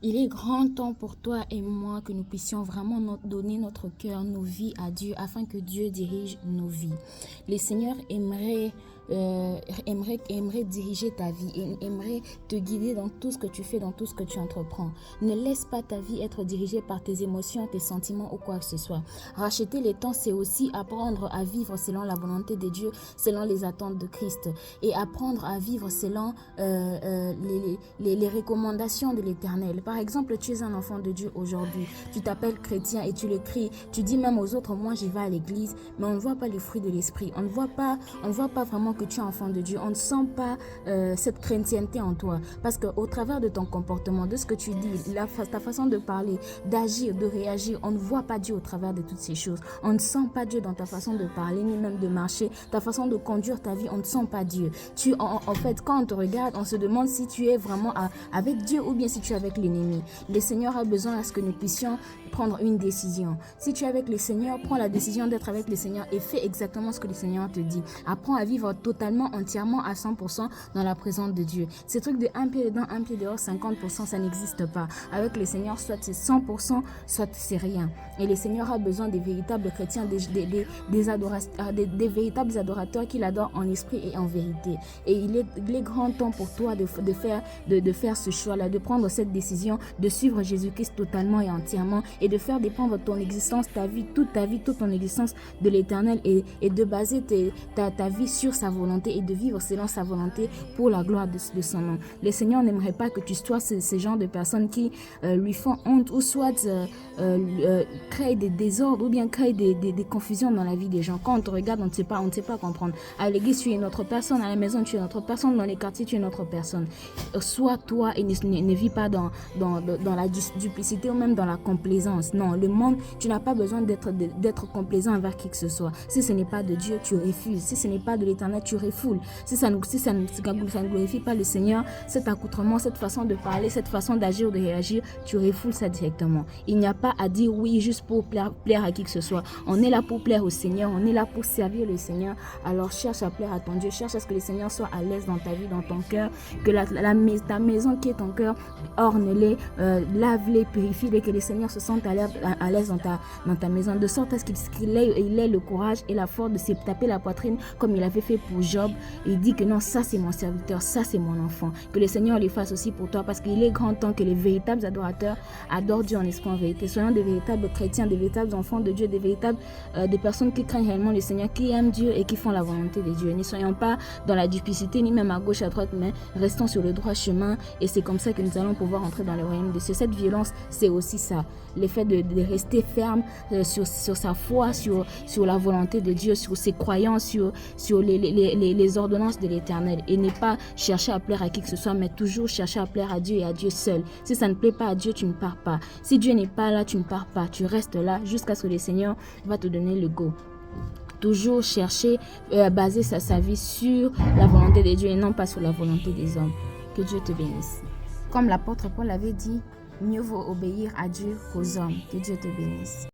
Il est grand temps pour toi et moi que nous puissions vraiment donner notre cœur, nos vies à Dieu afin que Dieu dirige nos vies. Le Seigneur aimerait diriger ta vie et aimerait te guider dans tout ce que tu fais, dans tout ce que tu entreprends. Ne laisse pas ta vie être dirigée par tes émotions, tes sentiments ou quoi que ce soit. Racheter les temps, c'est aussi apprendre à vivre selon la volonté de Dieu, selon les attentes de Christ et apprendre à vivre selon les recommandations de l'Éternel. Par exemple, tu es un enfant de Dieu aujourd'hui, tu t'appelles chrétien et tu le cries, tu dis même aux autres, moi j'y vais à l'église, mais on ne voit pas les fruits de l'esprit, on ne voit pas vraiment que tu es enfant de Dieu, on ne sent pas cette chrétienté en toi, parce qu'au travers de ton comportement, de ce que tu dis, ta façon de parler, d'agir, de réagir, on ne voit pas Dieu au travers de toutes ces choses, on ne sent pas Dieu dans ta façon de parler, ni même de marcher, ta façon de conduire ta vie, on ne sent pas Dieu. En fait, quand on te regarde, on se demande si tu es vraiment avec Dieu ou bien si tu es avec l'ennemi. Le Seigneur a besoin à ce que nous puissions prendre une décision. Si tu es avec le Seigneur, prends la décision d'être avec le Seigneur et fais exactement ce que le Seigneur te dit. Apprends à vivre totalement, entièrement, à 100% dans la présence de Dieu. Ces trucs de un pied dedans, un pied dehors, 50%, ça n'existe pas. Avec le Seigneur, soit c'est 100%, soit c'est rien. Et le Seigneur a besoin des véritables chrétiens, des véritables adorateurs qui l'adorent en esprit et en vérité. Et il est grand temps pour toi de faire ce choix-là, de prendre cette décision, de suivre Jésus-Christ totalement et entièrement et de faire dépendre ton existence, ta vie, toute ton existence de l'Éternel et de baser ta vie sur sa volonté et de vivre selon sa volonté pour la gloire de son nom. Le Seigneur n'aimerait pas que tu sois ce genre de personnes qui lui font honte ou soit créent des désordres ou bien créent des confusions dans la vie des gens. Quand on te regarde, on ne sait pas comprendre. À l'église, tu es une autre personne, à la maison, tu es une autre personne, dans les quartiers, tu es une autre personne. Sois toi et ne vis pas dans la duplicité ou même dans la complaisance. Non, le monde, tu n'as pas besoin d'être complaisant envers qui que ce soit. Si ce n'est pas de Dieu, tu refuses. Si ce n'est pas de l'Éternel, tu refoules. Si ça ne glorifie pas le Seigneur, cet accoutrement, cette façon de parler, cette façon d'agir, de réagir, tu refoules ça directement. Il n'y a pas à dire oui juste pour plaire à qui que ce soit. On est là pour plaire au Seigneur, on est là pour servir le Seigneur. Alors cherche à plaire à ton Dieu, cherche à ce que le Seigneur soit à l'aise dans ta vie, dans ton cœur, que ta maison qui est ton cœur, orne-les, lave-les, purifie-les, que le Seigneur se sente à l'aise dans ta maison, de sorte à ce qu'il ait le courage et la force de se taper la poitrine comme il avait fait pour Job. Il dit que non, ça c'est mon serviteur, ça c'est mon enfant. Que le Seigneur le fasse aussi pour toi, parce qu'il est grand temps que les véritables adorateurs adorent Dieu en esprit, en vérité. Soyons des véritables chrétiens, des véritables enfants de Dieu, des personnes qui craignent réellement le Seigneur, qui aiment Dieu et qui font la volonté de Dieu. Ne soyons pas dans la duplicité, ni même à gauche, à droite, mais restons sur le droit chemin, et c'est comme ça que nous allons pouvoir entrer dans le royaume de Dieu. Cette violence, c'est aussi ça, l'effet de rester ferme sur sa foi, sur la volonté de Dieu, sur ses croyances, sur les ordonnances de l'Éternel, et ne pas chercher à plaire à qui que ce soit, mais toujours chercher à plaire à Dieu et à Dieu seul. Si ça ne plaît pas à Dieu, tu ne pars pas. Si Dieu n'est pas là, tu ne pars pas. Tu restes là jusqu'à ce que le Seigneur va te donner le go. Toujours chercher, baser sa vie sur la volonté de Dieu et non pas sur la volonté des hommes. Que Dieu te bénisse. Comme l'apôtre Paul avait dit, mieux vaut obéir à Dieu qu'aux hommes. Que Dieu te bénisse.